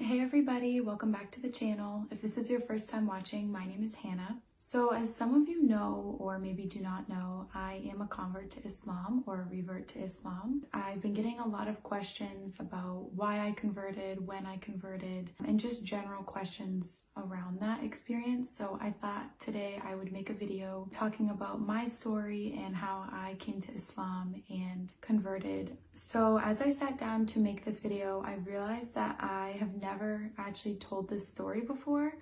Hey everybody, welcome back to the channel. If this is your first time watching, my name is Hannah. So as some of you know, or maybe do not know, I am a convert to Islam or a revert to Islam. I've been getting a lot of questions about why I converted, when I converted, and just general questions around that experience. So I thought today I would make a video talking about my story and how I came to Islam and converted. So as I sat down to make this video, I realized that I have never actually told this story before.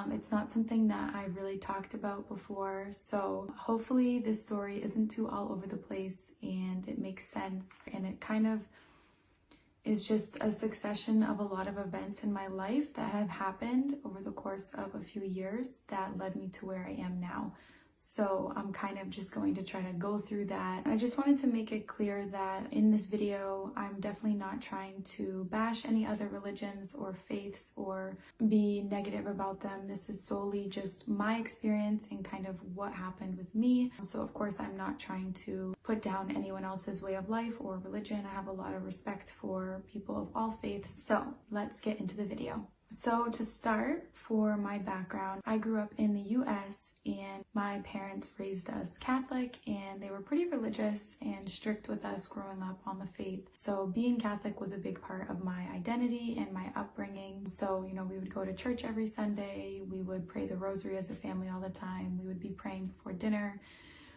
It's not something that I really talked about before, so hopefully this story isn't too all over the place and it makes sense, and it kind of is just a succession of a lot of events in my life that have happened over the course of a few years that led me to where I am now. So I'm kind of just going to try to go through that. I just wanted to make it clear that in this video, I'm definitely not trying to bash any other religions or faiths or be negative about them. This is solely just my experience and kind of what happened with me. So of course, I'm not trying to put down anyone else's way of life or religion. I have a lot of respect for people of all faiths. So let's get into the video. So to start, for my background, I grew up in the US and my parents raised us Catholic, and they were pretty religious and strict with us growing up on the faith. So being Catholic was a big part of my identity and my upbringing. So, we would go to church every Sunday. We would pray the rosary as a family all the time. We would be praying before dinner,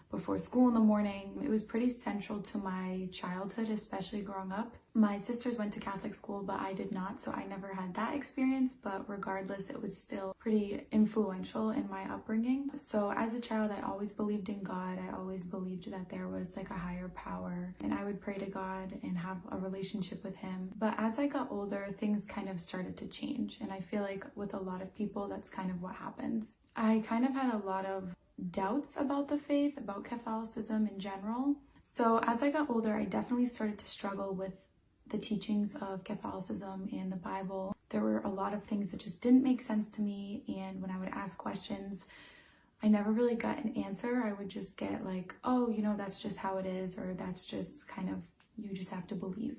before school in the morning. It was pretty central to my childhood, especially growing up. My sisters went to Catholic school, but I did not, so I never had that experience. But regardless, it was still pretty influential in my upbringing. So as a child, I always believed in God. I always believed that there was like a higher power, and I would pray to God and have a relationship with him. But as I got older, things kind of started to change. And I feel like with a lot of people, that's kind of what happens. I kind of had a lot of doubts about the faith, about Catholicism in general. So as I got older, I definitely started to struggle with the teachings of Catholicism and the Bible. There were a lot of things that just didn't make sense to me, and when I would ask questions, I never really got an answer. I would just get like, oh, that's just how it is, or that's just kind of, you just have to believe.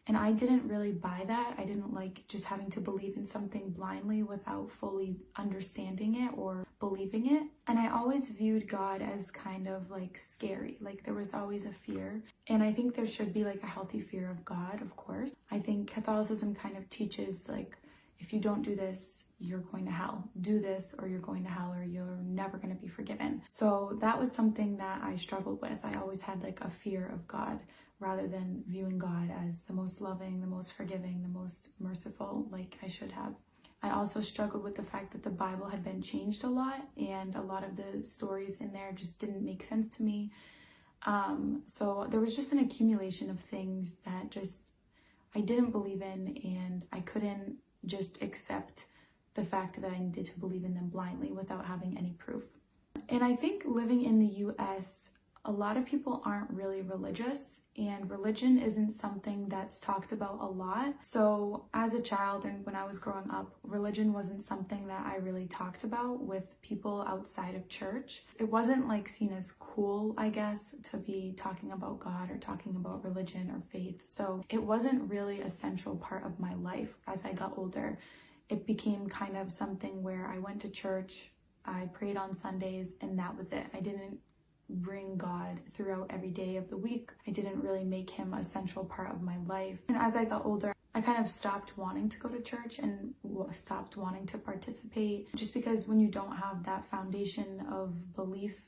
And I didn't really buy that. I didn't like just having to believe in something blindly without fully understanding it or believing it. And I always viewed God as kind of like scary. Like there was always a fear. And I think there should be like a healthy fear of God, of course. I think Catholicism kind of teaches like, if you don't do this, you're going to hell. Do this or you're going to hell, or you're never going to be forgiven. So that was something that I struggled with. I always had like a fear of God, rather than viewing God as the most loving, the most forgiving, the most merciful, like I should have. I also struggled with the fact that the Bible had been changed a lot, and a lot of the stories in there just didn't make sense to me. So there was just an accumulation of things that just I didn't believe in, and I couldn't just accept the fact that I needed to believe in them blindly without having any proof. And I think living in the US, a lot of people aren't really religious, and religion isn't something that's talked about a lot. So as a child and when I was growing up, religion wasn't something that I really talked about with people outside of church. It wasn't like seen as cool, I guess, to be talking about God or talking about religion or faith. So it wasn't really a central part of my life. As I got older, it became kind of something where I went to church, I prayed on Sundays, and that was it. I didn't bring God throughout every day of the week. I didn't really make him a central part of my life. And as I got older, I kind of stopped wanting to go to church and stopped wanting to participate, just because when you don't have that foundation of belief,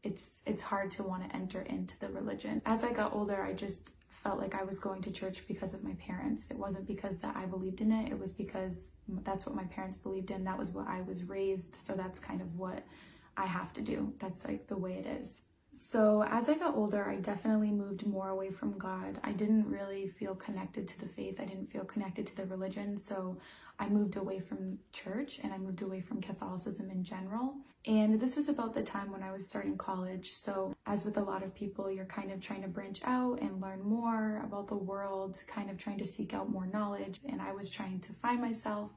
it's hard to want to enter into the religion. As I got older, I just felt like I was going to church because of my parents. It wasn't because that I believed in it. It was because that's what my parents believed in. That was what I was raised. So that's kind of what I have to do. That's like the way it is. So as I got older, I definitely moved more away from God. I didn't really feel connected to the faith. I didn't feel connected to the religion. So I moved away from church, and I moved away from Catholicism in general. And this was about the time when I was starting college. So as with a lot of people, you're kind of trying to branch out and learn more about the world, kind of trying to seek out more knowledge. And I was trying to find myself.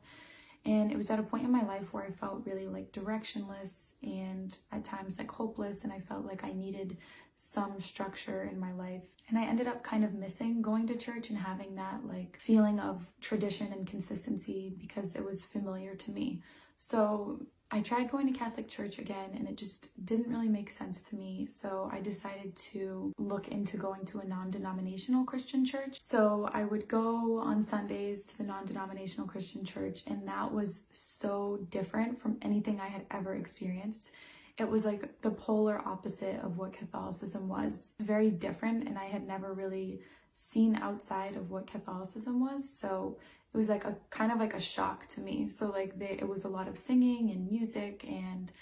And it was at a point in my life where I felt really like directionless and at times like hopeless, and I felt like I needed some structure in my life. And I ended up kind of missing going to church and having that like feeling of tradition and consistency because it was familiar to me. So I tried going to Catholic church again and it just didn't really make sense to me. So I decided to look into going to a non-denominational Christian church. So I would go on Sundays to the non-denominational Christian church, and that was so different from anything I had ever experienced. It was like the polar opposite of what Catholicism was. Very different, and I had never really seen outside of what Catholicism was. So it was like a kind of like a shock to me. So like it was a lot of singing and music, and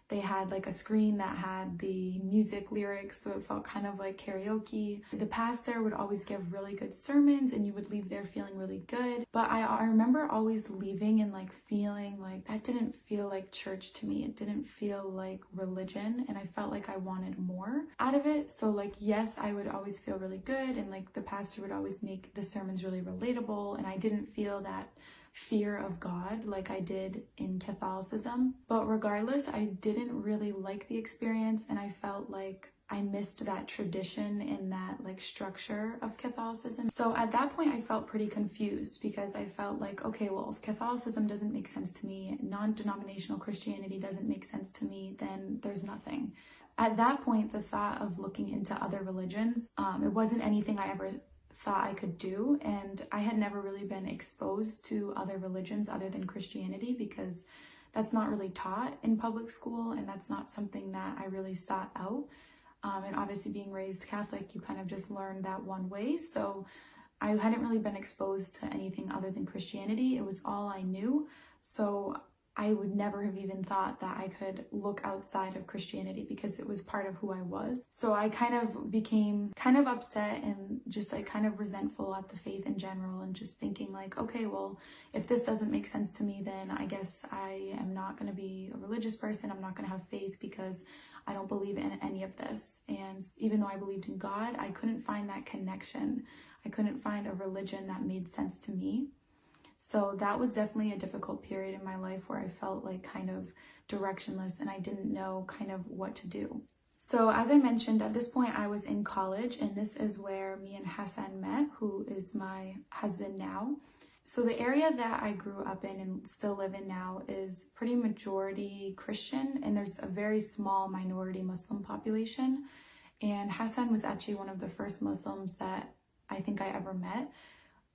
they had like a screen that had the music lyrics, so it felt kind of like karaoke. The pastor would always give really good sermons and you would leave there feeling really good. But I remember always leaving and like feeling like that didn't feel like church to me. It didn't feel like religion, and I felt like I wanted more out of it. So like, yes, I would always feel really good, and like the pastor would always make the sermons really relatable, and I didn't feel that fear of God like I did in Catholicism. But regardless, I didn't really like the experience, and I felt like I missed that tradition and that like structure of Catholicism. So at that point I felt pretty confused because I felt like, okay, well, if Catholicism doesn't make sense to me, non-denominational Christianity doesn't make sense to me, then there's nothing. At that point, the thought of looking into other religions, it wasn't anything I ever thought I could do, and I had never really been exposed to other religions other than Christianity because that's not really taught in public school, and that's not something that I really sought out. And obviously being raised Catholic, you kind of just learn that one way, so I hadn't really been exposed to anything other than Christianity. It was all I knew, so I would never have even thought that I could look outside of Christianity because it was part of who I was. So I kind of became kind of upset and just like kind of resentful at the faith in general, and just thinking like, okay, well, if this doesn't make sense to me, then I guess I am not going to be a religious person. I'm not going to have faith because I don't believe in any of this. And even though I believed in God, I couldn't find that connection. I couldn't find a religion that made sense to me. So that was definitely a difficult period in my life where I felt like kind of directionless and I didn't know kind of what to do. So as I mentioned, at this point I was in college, and this is where me and Hassan met, who is my husband now. So the area that I grew up in and still live in now is pretty majority Christian, and there's a very small minority Muslim population. And Hassan was actually one of the first Muslims that I think I ever met.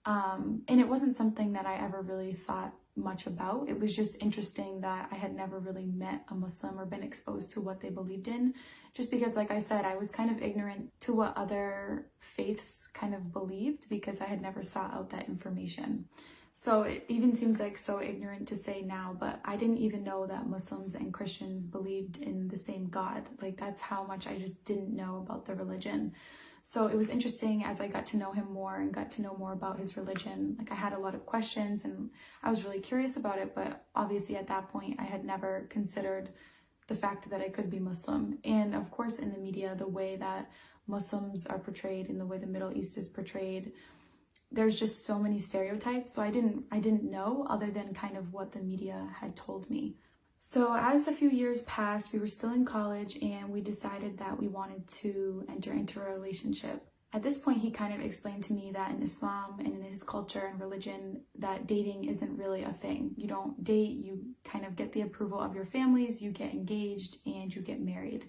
And it wasn't something that I ever really thought much about. It was just interesting that I had never really met a Muslim or been exposed to what they believed in, just because, like I said, I was kind of ignorant to what other faiths kind of believed because I had never sought out that information. So it even seems like so ignorant to say now, but I didn't even know that Muslims and Christians believed in the same God. Like, that's how much I just didn't know about the religion. So it was interesting as I got to know him more and got to know more about his religion. Like, I had a lot of questions and I was really curious about it, but obviously at that point I had never considered the fact that I could be Muslim. And of course in the media, the way that Muslims are portrayed and the way the Middle East is portrayed, there's just so many stereotypes. So I didn't know other than kind of what the media had told me. So as a few years passed, we were still in college and we decided that we wanted to enter into a relationship. At this point, he kind of explained to me that in Islam and in his culture and religion, that dating isn't really a thing. You don't date, you kind of get the approval of your families, you get engaged, and you get married.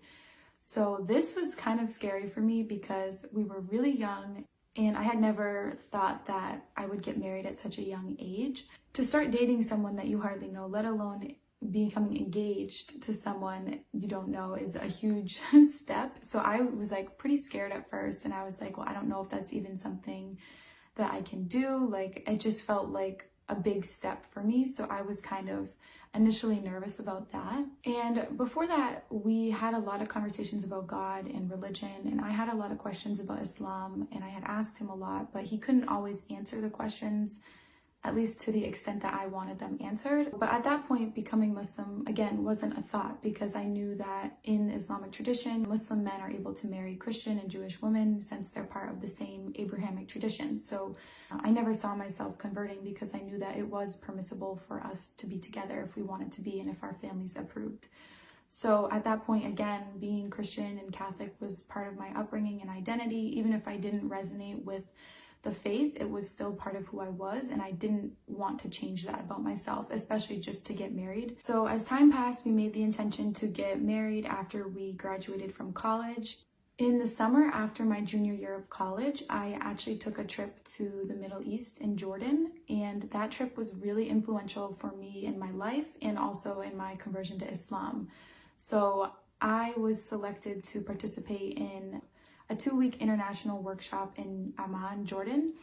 So this was kind of scary for me because we were really young and I had never thought that I would get married at such a young age. To start dating someone that you hardly know, let alone becoming engaged to someone you don't know, is a huge step. So I was like pretty scared at first, and I was like, well, I don't know if that's even something that I can do. Like, it just felt like a big step for me. So I was kind of initially nervous about that. And before that, we had a lot of conversations about God and religion, and I had a lot of questions about Islam, and I had asked him a lot, but he couldn't always answer the questions at least to the extent that I wanted them answered. But at that point, becoming Muslim, again, wasn't a thought, because I knew that in Islamic tradition, Muslim men are able to marry Christian and Jewish women since they're part of the same Abrahamic tradition. So I never saw myself converting, because I knew that it was permissible for us to be together if we wanted to be and if our families approved. So at that point, again, being Christian and Catholic was part of my upbringing and identity. Even if I didn't resonate with the faith, it was still part of who I was, and I didn't want to change that about myself, especially just to get married. So as time passed, we made the intention to get married after we graduated from college. In the summer after my junior year of college, I actually took a trip to the Middle East in Jordan, and that trip was really influential for me in my life and also in my conversion to Islam. So I was selected to participate in a 2-week international workshop in Amman, Jordan.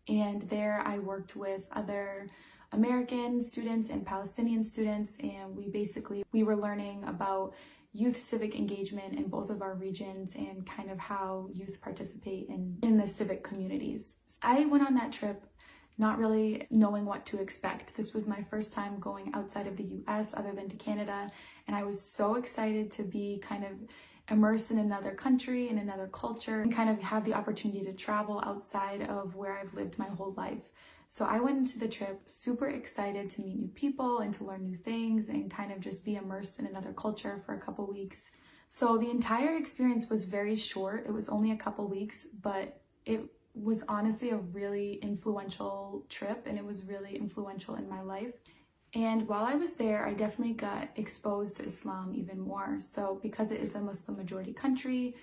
And there I worked with other American students and Palestinian students. And we were learning about youth civic engagement in both of our regions and kind of how youth participate in the civic communities. I went on that trip not really knowing what to expect. This was my first time going outside of the US other than to Canada. And I was so excited to be kind of immersed in another country, in another culture, and kind of have the opportunity to travel outside of where I've lived my whole life. So I went into the trip super excited to meet new people and to learn new things and kind of just be immersed in another culture for a couple weeks. So the entire experience was very short. It was only a couple weeks, but it was honestly a really influential trip, and it was really influential in my life. And while I was there, I definitely got exposed to Islam even more. So because it is a Muslim majority country,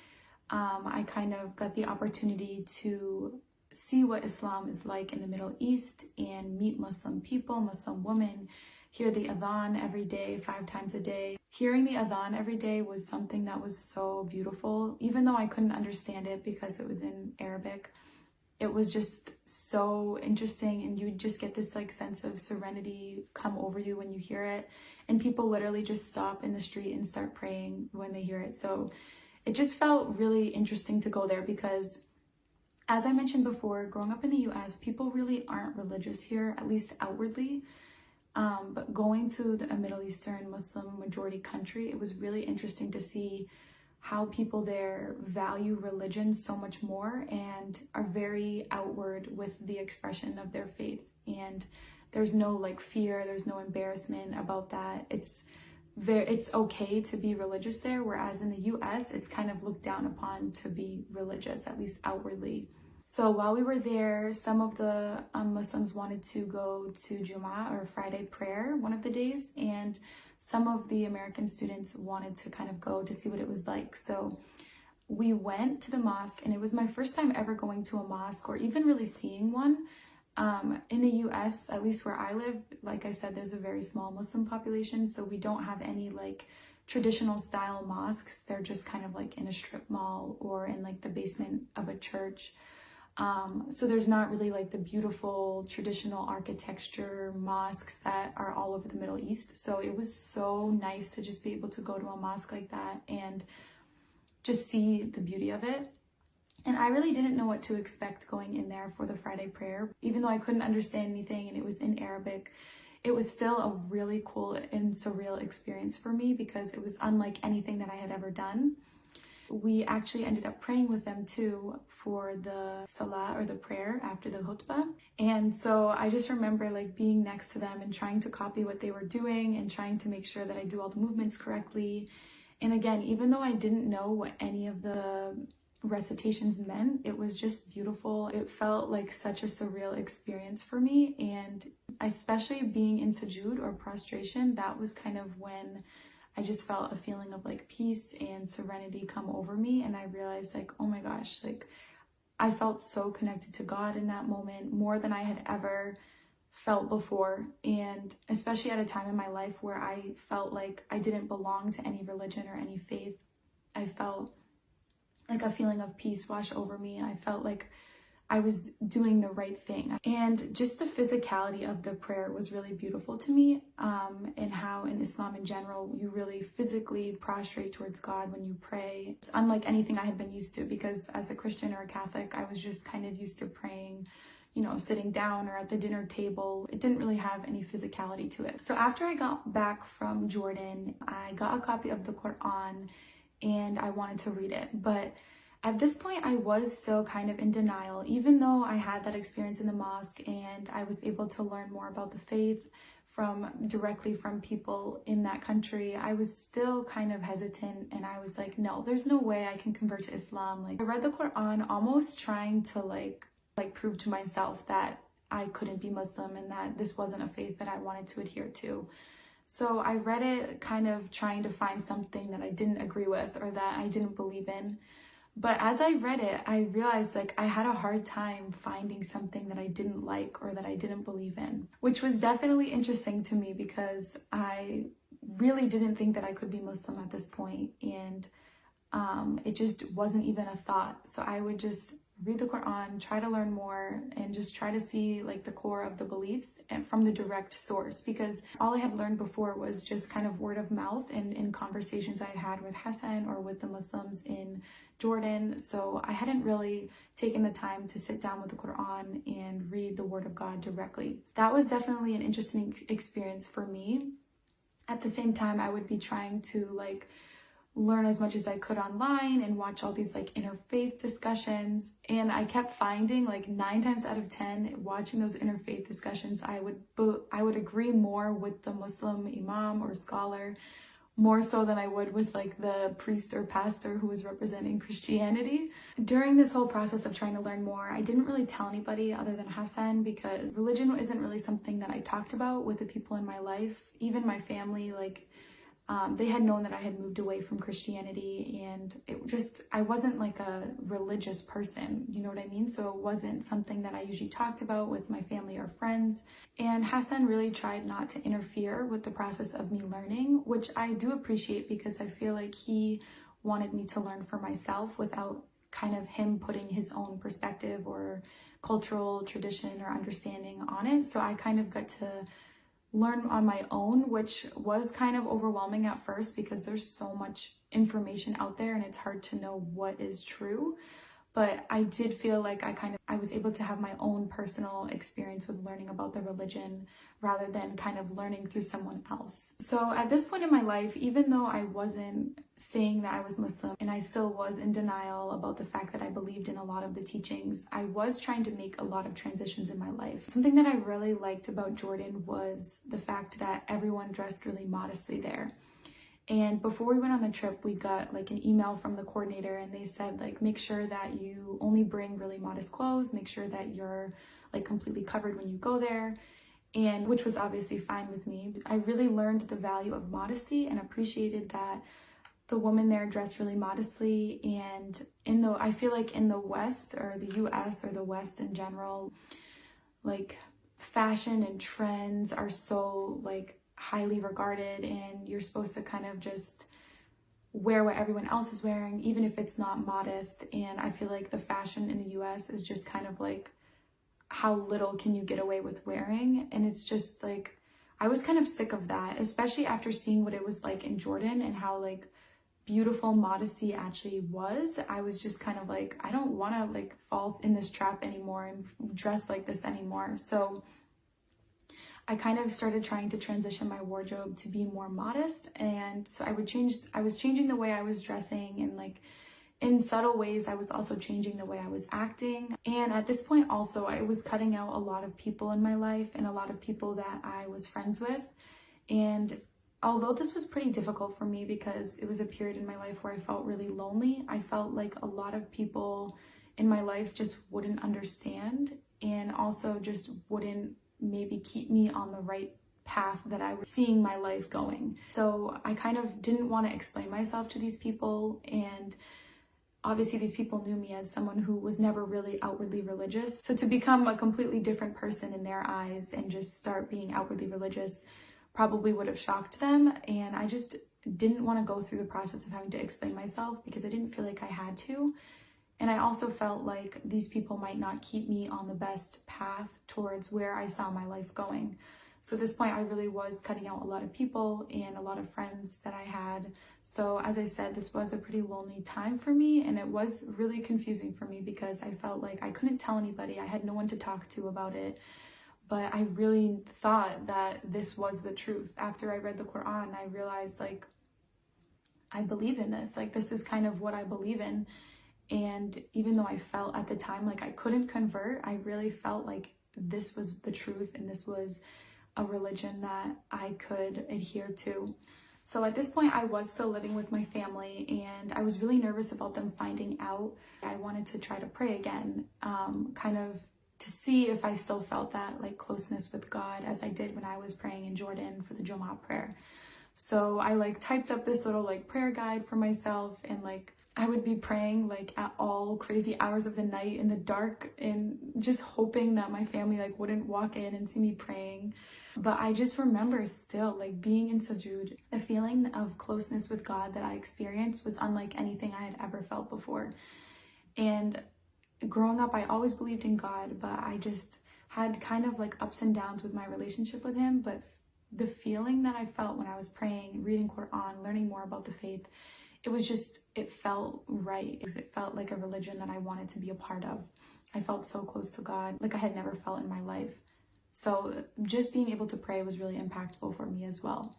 I kind of got the opportunity to see what Islam is like in the Middle East and meet Muslim people, Muslim women, hear the adhan every day, 5 times a day. Hearing the adhan every day was something that was so beautiful, even though I couldn't understand it because it was in Arabic. It was just so interesting, and you just get this like sense of serenity come over you when you hear it. And people literally just stop in the street and start praying when they hear it. So it just felt really interesting to go there because, as I mentioned before, growing up in the US, people really aren't religious here, at least outwardly. But going to a Middle Eastern Muslim majority country, it was really interesting to see how people there value religion so much more and are very outward with the expression of their faith. And there's no like fear, there's no embarrassment about that. It's okay to be religious there, whereas in the US, it's kind of looked down upon to be religious, at least outwardly. So while we were there, some of the Muslims wanted to go to Jummah, or Friday prayer, one of the days, and some of the American students wanted to kind of go to see what it was like. So we went to the mosque, and it was my first time ever going to a mosque or even really seeing one. In the US, at least where I live, like I said, there's a very small Muslim population, so we don't have any like traditional style mosques. They're just kind of like in a strip mall or in like the basement of a church. So there's not really like the beautiful traditional architecture mosques that are all over the Middle East. So it was so nice to just be able to go to a mosque like that and just see the beauty of it. And I really didn't know what to expect going in there for the Friday prayer. Even though I couldn't understand anything and it was in Arabic, it was still a really cool and surreal experience for me because it was unlike anything that I had ever done. We actually ended up praying with them too for the salah, or the prayer after the khutbah. And so I just remember like being next to them and trying to copy what they were doing and trying to make sure that I do all the movements correctly. And again, even though I didn't know what any of the recitations meant, it was just beautiful. It felt like such a surreal experience for me. And especially being in sujood, or prostration, that was kind of when I just felt a feeling of like peace and serenity come over me. And I realized like, oh my gosh, like I felt so connected to God in that moment, more than I had ever felt before. And especially at a time in my life where I felt like I didn't belong to any religion or any faith, I felt like a feeling of peace wash over me. I felt like I was doing the right thing. And just the physicality of the prayer was really beautiful to me, and how in Islam in general, you really physically prostrate towards God when you pray. It's unlike anything I had been used to, because as a Christian or a Catholic, I was just kind of used to praying, sitting down or at the dinner table. It didn't really have any physicality to it. So after I got back from Jordan, I got a copy of the Quran and I wanted to read it. But at this point, I was still kind of in denial, even though I had that experience in the mosque and I was able to learn more about the faith directly from people in that country. I was still kind of hesitant, and I was like, no, there's no way I can convert to Islam. Like, I read the Quran almost trying to like prove to myself that I couldn't be Muslim and that this wasn't a faith that I wanted to adhere to. So I read it kind of trying to find something that I didn't agree with or that I didn't believe in. But as I read it, I realized like I had a hard time finding something that I didn't like or that I didn't believe in, which was definitely interesting to me because I really didn't think that I could be Muslim at this point, and it just wasn't even a thought. So I would just read the Quran, try to learn more, and just try to see like the core of the beliefs and from the direct source, because all I had learned before was just kind of word of mouth and in conversations I had with Hassan or with the Muslims in Jordan. So I hadn't really taken the time to sit down with the Quran and read the word of God directly. So that was definitely an interesting experience for me. At the same time, I would be trying to like learn as much as I could online and watch all these like interfaith discussions. And I kept finding like 9 times out of 10, watching those interfaith discussions, I would agree more with the Muslim imam or scholar, more so than I would with like the priest or pastor who was representing Christianity. During this whole process of trying to learn more, I didn't really tell anybody other than Hassan, because religion isn't really something that I talked about with the people in my life. Even my family, like they had known that I had moved away from Christianity, and I wasn't like a religious person, you know what I mean? So it wasn't something that I usually talked about with my family or friends. And Hassan really tried not to interfere with the process of me learning, which I do appreciate, because I feel like he wanted me to learn for myself without kind of him putting his own perspective or cultural tradition or understanding on it. So I kind of got to learn on my own, which was kind of overwhelming at first because there's so much information out there and it's hard to know what is true. But I did feel like I was able to have my own personal experience with learning about the religion rather than kind of learning through someone else. So at this point in my life, even though I wasn't saying that I was Muslim and I still was in denial about the fact that I believed in a lot of the teachings, I was trying to make a lot of transitions in my life. Something that I really liked about Jordan was the fact that everyone dressed really modestly there. And before we went on the trip, we got like an email from the coordinator, and they said like, make sure that you only bring really modest clothes, make sure that you're like completely covered when you go there, and which was obviously fine with me. I really learned the value of modesty and appreciated that the woman there dressed really modestly. And I feel like in the West, or the US or the West in general, like fashion and trends are so like highly regarded, and you're supposed to kind of just wear what everyone else is wearing, even if it's not modest. And I feel like the fashion in the US is just kind of like, how little can you get away with wearing? And it's just like, I was kind of sick of that, especially after seeing what it was like in Jordan and how like beautiful modesty actually was. I was just kind of like, I don't want to like fall in this trap anymore and dress like this anymore. So I kind of started trying to transition my wardrobe to be more modest. And so I was changing the way I was dressing, and like in subtle ways, I was also changing the way I was acting. And at this point also, I was cutting out a lot of people in my life and a lot of people that I was friends with. And although this was pretty difficult for me because it was a period in my life where I felt really lonely, I felt like a lot of people in my life just wouldn't understand, and also just wouldn't maybe keep me on the right path that I was seeing my life going. So I kind of didn't want to explain myself to these people, and obviously these people knew me as someone who was never really outwardly religious. So to become a completely different person in their eyes and just start being outwardly religious probably would have shocked them. And I just didn't want to go through the process of having to explain myself because I didn't feel like I had to. And I also felt like these people might not keep me on the best path towards where I saw my life going. So at this point, I really was cutting out a lot of people and a lot of friends that I had. So as I said, this was a pretty lonely time for me, and it was really confusing for me because I felt like I couldn't tell anybody. I had no one to talk to about it. But I really thought that this was the truth. After I read the Quran, I realized like, I believe in this. Like, this is kind of what I believe in. And even though I felt at the time like I couldn't convert, I really felt like this was the truth and this was a religion that I could adhere to. So at this point, I was still living with my family and I was really nervous about them finding out. I wanted to try to pray again, kind of to see if I still felt that like closeness with God as I did when I was praying in Jordan for the Jummah prayer. So I like typed up this little like prayer guide for myself, and like I would be praying like at all crazy hours of the night in the dark and just hoping that my family like wouldn't walk in and see me praying. But I just remember still like being in sujood, the feeling of closeness with God that I experienced was unlike anything I had ever felt before. And growing up, I always believed in God, but I just had kind of like ups and downs with my relationship with him. But the feeling that I felt when I was praying, reading Quran, learning more about the faith, it felt right. It felt like a religion that I wanted to be a part of. I felt so close to God, like I had never felt in my life. So just being able to pray was really impactful for me as well.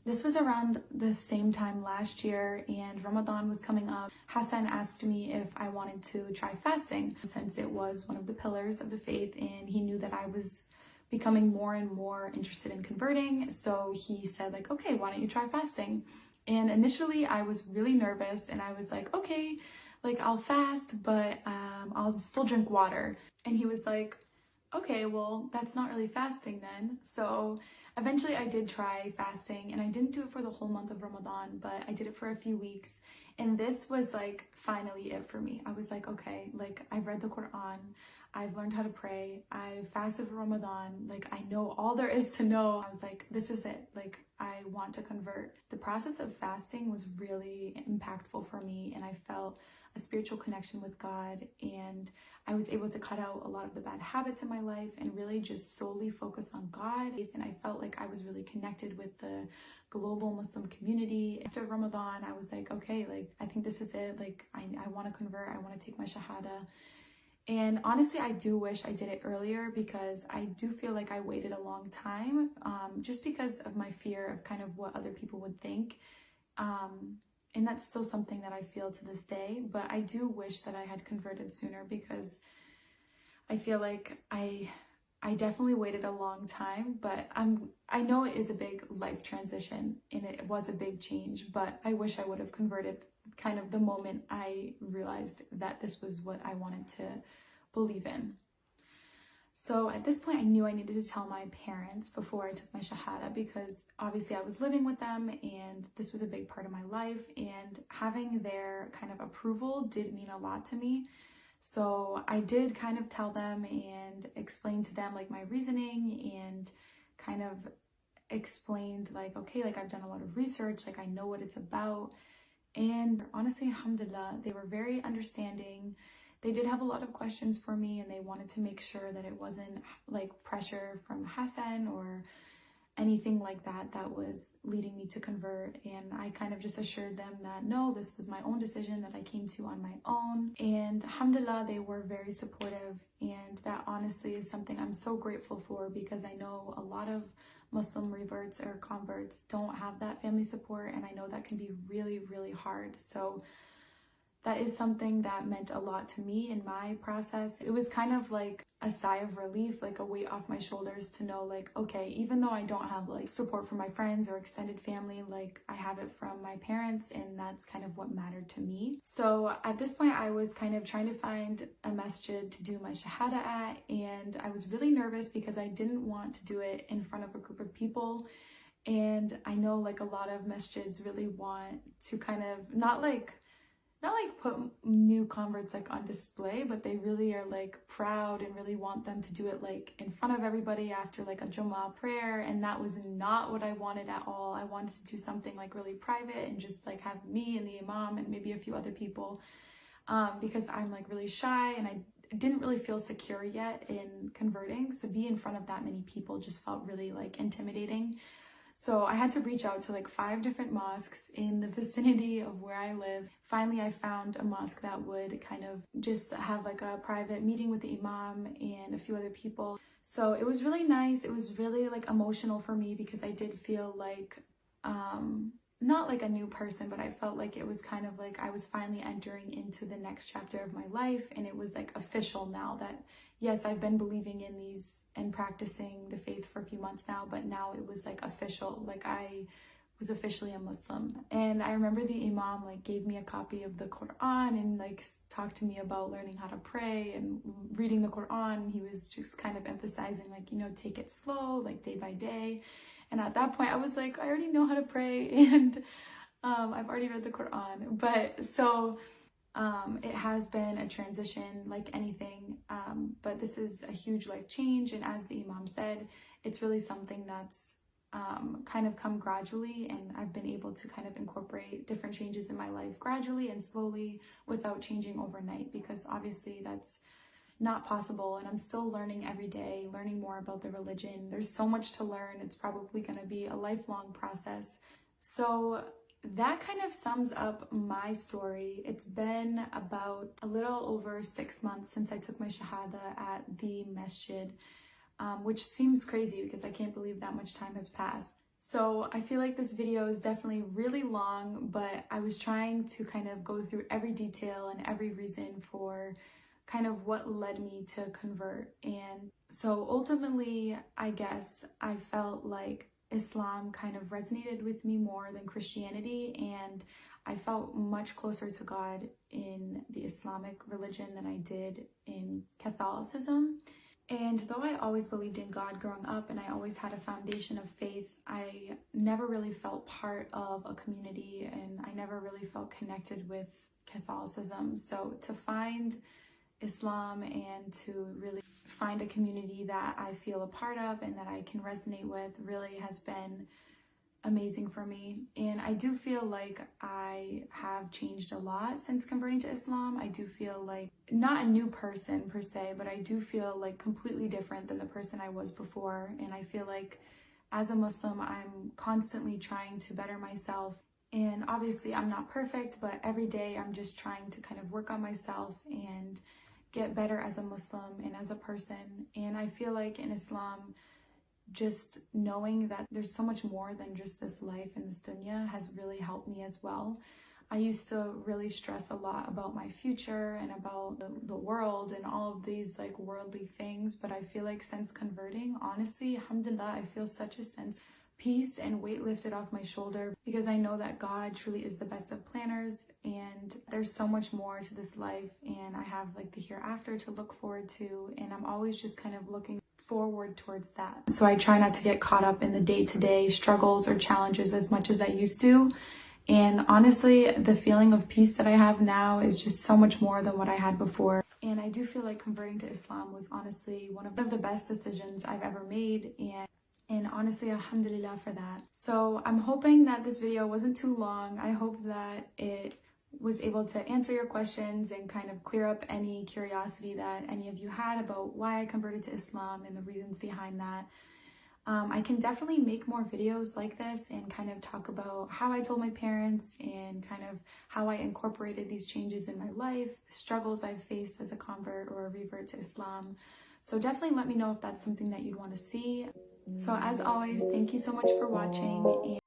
This was around the same time last year, and Ramadan was coming up. Hassan asked me if I wanted to try fasting, since it was one of the pillars of the faith, and he knew that I was becoming more and more interested in converting. So he said like, okay, why don't you try fasting? And initially I was really nervous and I was like, okay, like I'll fast, but I'll still drink water. And he was like, okay, well, that's not really fasting then. So eventually I did try fasting, and I didn't do it for the whole month of Ramadan, but I did it for a few weeks. And this was like finally it for me. I was like, okay, like I've read the Quran, I've learned how to pray, I've fasted for Ramadan, like I know all there is to know. I was like, this is it, like I want to convert. The process of fasting was really impactful for me, and I felt a spiritual connection with God, and I was able to cut out a lot of the bad habits in my life and really just solely focus on God. And I felt like I was really connected with the global Muslim community. After Ramadan, I was like, okay, like I think this is it. Like I want to convert, I want to take my Shahada. And honestly, I do wish I did it earlier, because I do feel like I waited a long time, just because of my fear of kind of what other people would think. And that's still something that I feel to this day, but I do wish that I had converted sooner, because I feel like I definitely waited a long time, but I know it is a big life transition and it was a big change, but I wish I would have converted kind of the moment I realized that this was what I wanted to believe in. So at this point, I knew I needed to tell my parents before I took my Shahada, because obviously I was living with them and this was a big part of my life, and having their kind of approval did mean a lot to me. So I did kind of tell them and explain to them like my reasoning, and kind of explained like, okay, like I've done a lot of research, like I know what it's about. And honestly, alhamdulillah, they were very understanding. They did have a lot of questions for me, and they wanted to make sure that it wasn't like pressure from Hassan or anything like that that was leading me to convert. And I kind of just assured them that no, this was my own decision that I came to on my own. And alhamdulillah, they were very supportive, and that honestly is something I'm so grateful for, because I know a lot of Muslim reverts or converts don't have that family support, and I know that can be really, really hard. So that is something that meant a lot to me in my process. It was kind of like a sigh of relief, like a weight off my shoulders to know like, okay, even though I don't have like support from my friends or extended family, like I have it from my parents, and that's kind of what mattered to me. So at this point, I was kind of trying to find a masjid to do my Shahada at, and I was really nervous because I didn't want to do it in front of a group of people. And I know like a lot of masjids really want to kind of not like put new converts like on display, but they really are like proud and really want them to do it like in front of everybody after like a Jummah prayer. And that was not what I wanted at all. I wanted to do something like really private and just like have me and the imam and maybe a few other people, because I'm like really shy and didn't really feel secure yet in converting. So be in front of that many people just felt really like intimidating. So I had to reach out to like 5 different mosques in the vicinity of where I live. Finally, I found a mosque that would kind of just have like a private meeting with the imam and a few other people. So it was really nice. It was really like emotional for me because I did feel like, not like a new person, but I felt like it was kind of like I was finally entering into the next chapter of my life, and it was like official now that yes, I've been believing in these and practicing the faith for a few months now, but now it was like official, like I was officially a Muslim. And I remember the imam like gave me a copy of the Quran and like talked to me about learning how to pray and reading the Quran. He was just kind of emphasizing like, you know, take it slow, like day by day. And at that point I was like, I already know how to pray, and I've already read the Quran. But so it has been a transition like anything, but this is a huge life change. And as the imam said, it's really something that's kind of come gradually, and I've been able to kind of incorporate different changes in my life gradually and slowly without changing overnight, because obviously that's not possible, and I'm still learning every day, learning more about the religion. There's so much to learn. It's probably going to be a lifelong process. So that kind of sums up my story. It's been about a little over 6 months since I took my Shahada at the masjid, which seems crazy because I can't believe that much time has passed. So I feel like this video is definitely really long, but I was trying to kind of go through every detail and every reason for kind of what led me to convert. And so ultimately, I guess I felt like Islam kind of resonated with me more than Christianity, and I felt much closer to God in the Islamic religion than I did in Catholicism. And though I always believed in God growing up and I always had a foundation of faith, I never really felt part of a community, and I never really felt connected with Catholicism. So to find Islam and to really find a community that I feel a part of and that I can resonate with really has been amazing for me. And I do feel like I have changed a lot since converting to Islam. I do feel like not a new person per se, but I do feel like completely different than the person I was before. And I feel like as a Muslim, I'm constantly trying to better myself. And obviously I'm not perfect, but every day I'm just trying to kind of work on myself and get better as a Muslim and as a person. And I feel like in Islam, just knowing that there's so much more than just this life in this dunya has really helped me as well. I used to really stress a lot about my future and about the world and all of these like worldly things, but I feel like since converting, honestly, alhamdulillah, I feel such a sense of peace and weight lifted off my shoulder, because I know that God truly is the best of planners, and there's so much more to this life, and I have like the hereafter to look forward to, and I'm always just kind of looking forward towards that. So I try not to get caught up in the day-to-day struggles or challenges as much as I used to. And honestly, the feeling of peace that I have now is just so much more than what I had before. And I do feel like converting to Islam was honestly one of the best decisions I've ever made. And honestly, alhamdulillah for that. So I'm hoping that this video wasn't too long. I hope that it was able to answer your questions and kind of clear up any curiosity that any of you had about why I converted to Islam and the reasons behind that. I can definitely make more videos like this and kind of talk about how I told my parents and kind of how I incorporated these changes in my life, the struggles I've faced as a convert or a revert to Islam. So definitely let me know if that's something that you'd want to see. So as always, thank you so much for watching.